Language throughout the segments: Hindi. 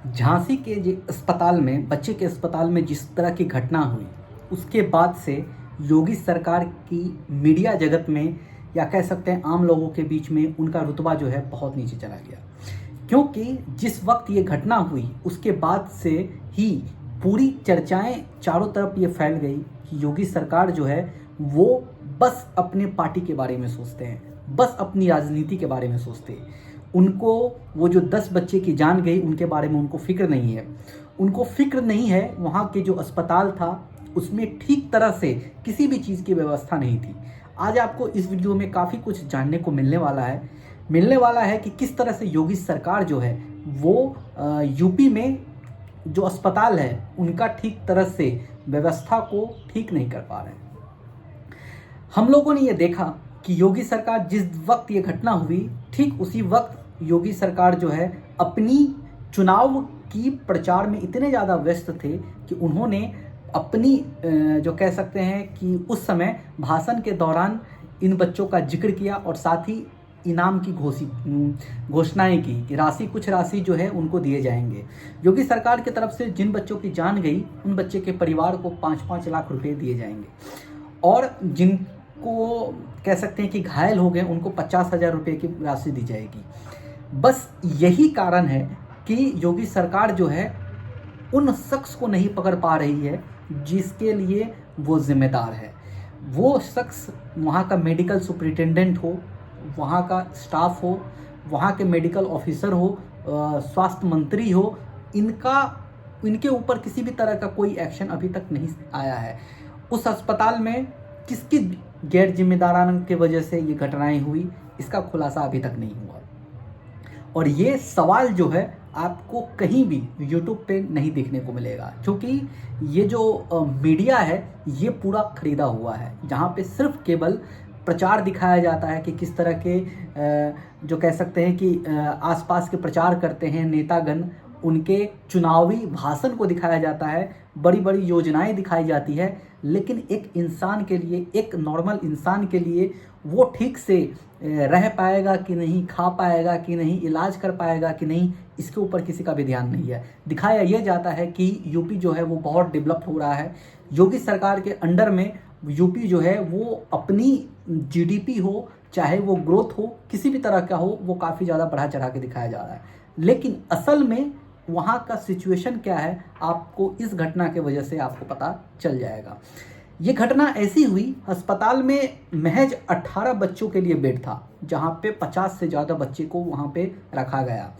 झांसी के अस्पताल में, बच्चे के अस्पताल में जिस तरह की घटना हुई, उसके बाद से योगी सरकार की मीडिया जगत में, या कह सकते हैं आम लोगों के बीच में, उनका रुतबा जो है बहुत नीचे चला गया। क्योंकि जिस वक्त ये घटना हुई उसके बाद से ही पूरी चर्चाएं चारों तरफ ये फैल गई कि योगी सरकार जो है वो बस अपने पार्टी के बारे में सोचते हैं, बस अपनी राजनीति के बारे में सोचते हैं। उनको वो जो 10 बच्चे की जान गई उनके बारे में उनको फिक्र नहीं है। उनको फिक्र नहीं है वहाँ के जो अस्पताल था उसमें ठीक तरह से किसी भी चीज़ की व्यवस्था नहीं थी। आज आपको इस वीडियो में काफ़ी कुछ जानने को मिलने वाला है कि किस तरह से योगी सरकार जो है वो यूपी में जो अस्पताल है उनका ठीक तरह से व्यवस्था को ठीक नहीं कर पा रहे हैं। हम लोगों ने ये देखा कि योगी सरकार जिस वक्त ये घटना हुई ठीक उसी वक्त योगी सरकार जो है अपनी चुनाव की प्रचार में इतने ज़्यादा व्यस्त थे कि उन्होंने अपनी जो कह सकते हैं कि उस समय भाषण के दौरान इन बच्चों का जिक्र किया और साथ ही इनाम की घोषणाएं की कि कुछ राशि जो है उनको दिए जाएंगे। योगी सरकार की तरफ से जिन बच्चों की जान गई उन बच्चे के परिवार को 5-5 लाख रुपए दिए जाएंगे और जिनको कह सकते हैं कि घायल हो गए उनको 50,000 रुपये की राशि दी जाएगी। बस यही कारण है कि योगी सरकार जो है उन शख्स को नहीं पकड़ पा रही है जिसके लिए वो जिम्मेदार है। वो शख्स वहाँ का मेडिकल सुपरिटेंडेंट हो, वहाँ का स्टाफ हो, वहाँ के मेडिकल ऑफिसर हो, स्वास्थ्य मंत्री हो, इनके ऊपर किसी भी तरह का कोई एक्शन अभी तक नहीं आया है। उस अस्पताल में किसकी गैर जिम्मेदाराना की वजह से ये घटनाएं हुई इसका खुलासा अभी तक नहीं हुआ और ये सवाल जो है आपको कहीं भी YouTube पे नहीं देखने को मिलेगा, क्योंकि ये जो मीडिया है ये पूरा खरीदा हुआ है, जहाँ पे सिर्फ केवल प्रचार दिखाया जाता है कि किस तरह के जो कह सकते हैं कि आसपास के प्रचार करते हैं नेतागण, उनके चुनावी भाषण को दिखाया जाता है, बड़ी बड़ी योजनाएं दिखाई जाती है, लेकिन एक इंसान के लिए, एक नॉर्मल इंसान के लिए वो ठीक से रह पाएगा कि नहीं, खा पाएगा कि नहीं, इलाज कर पाएगा कि नहीं, इसके ऊपर किसी का भी ध्यान नहीं है। दिखाया यह जाता है कि यूपी जो है वो बहुत डेवलप हो रहा है। योगी सरकार के अंडर में यूपी जो है वो अपनी जीडीपी हो, चाहे वो ग्रोथ हो, किसी भी तरह का हो, वो काफ़ी ज़्यादा बढ़ा चढ़ा के दिखाया जा रहा है। लेकिन असल में वहाँ का सिचुएशन क्या है आपको इस घटना के वजह से आपको पता चल जाएगा। ये घटना ऐसी हुई, अस्पताल में महज 18 बच्चों के लिए बेड था, जहाँ पे 50 से ज़्यादा बच्चे को वहाँ पे रखा गया।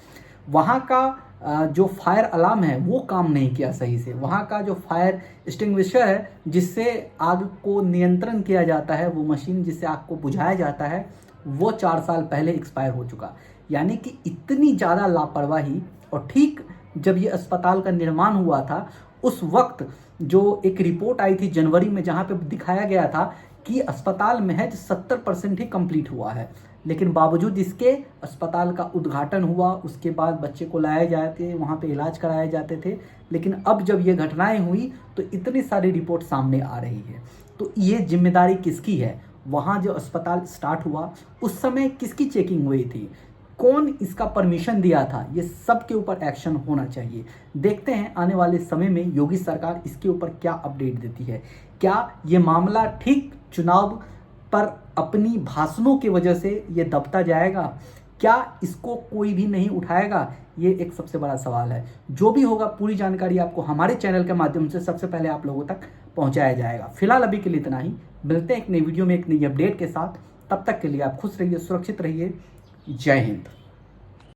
वहाँ का जो फायर अलार्म है वो काम नहीं किया सही से। वहाँ का जो फायर एक्सटिंग्विशर है जिससे आग को नियंत्रण किया जाता है, वो मशीन जिससे आग को बुझाया जाता है, वो 4 साल पहले एक्सपायर हो चुका। यानी कि इतनी ज़्यादा लापरवाही। और ठीक जब ये अस्पताल का निर्माण हुआ था उस वक्त जो एक रिपोर्ट आई थी जनवरी में, जहाँ पे दिखाया गया था कि अस्पताल महज 70% ही कंप्लीट हुआ है, लेकिन बावजूद इसके अस्पताल का उद्घाटन हुआ, उसके बाद बच्चे को लाए जाते, वहाँ पे इलाज कराए जाते थे। लेकिन अब जब ये घटनाएं हुई तो इतनी सारी रिपोर्ट सामने आ रही है, तो ये जिम्मेदारी किसकी है? वहाँ जो अस्पताल स्टार्ट हुआ उस समय किसकी चेकिंग हुई थी, कौन इसका परमिशन दिया था, ये सब के ऊपर एक्शन होना चाहिए। देखते हैं आने वाले समय में योगी सरकार इसके ऊपर क्या अपडेट देती है। क्या ये मामला ठीक चुनाव पर अपनी भाषणों की वजह से ये दबता जाएगा? क्या इसको कोई भी नहीं उठाएगा? ये एक सबसे बड़ा सवाल है। जो भी होगा पूरी जानकारी आपको हमारे चैनल के माध्यम से सबसे पहले आप लोगों तक पहुंचाया जाएगा। फिलहाल अभी के लिए इतना ही। मिलते हैं एक नई वीडियो में एक नई अपडेट के साथ। तब तक के लिए आप खुश रहिए, सुरक्षित रहिए। जय हिंद।